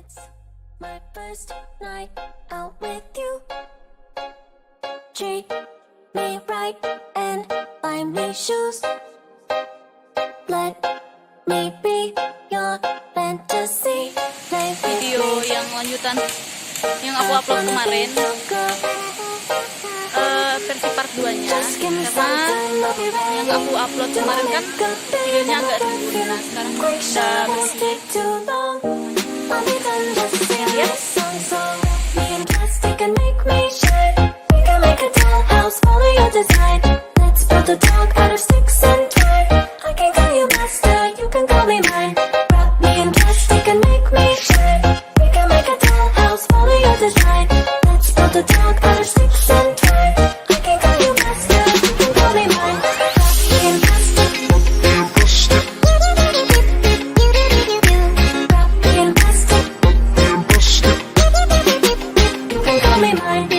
It's my first night out with you. Treat me right and buy me shoes. Let me be your fantasy. Play with Video me. yang lanjutan yang aku upload kemarin, versi part 2-nya, karena yang aku upload kemarin kan videonya agak rimbun. Nah sekarang udah bersih. Lihat. Let's build a dog out of sticks and twine. I can call you master, you can call me mine. Wrap me in plastic and make me shine. We can make a dollhouse, follow your design. Let's build a dog out of sticks and twine. I can call you master, you can call me mine. Wrap me in plastic. Wrap me in plastic. You can call me mine.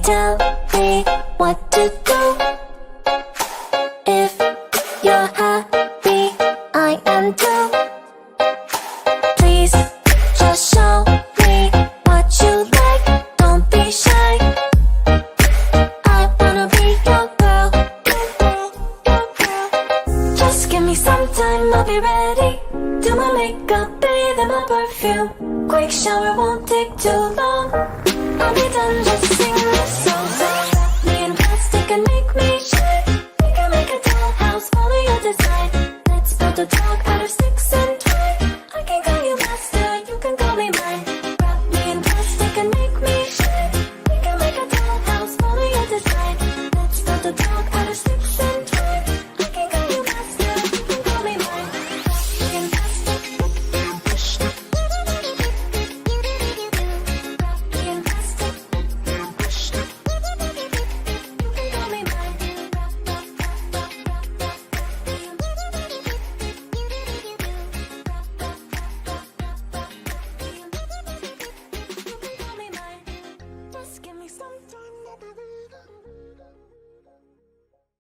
Tell me what to do. If you're happy, I am too. Please just show me what you like. Don't be shy. I wanna be your girl. Just give me some time, I'll be ready. Do my makeup, bathe in my perfume. Quick shower,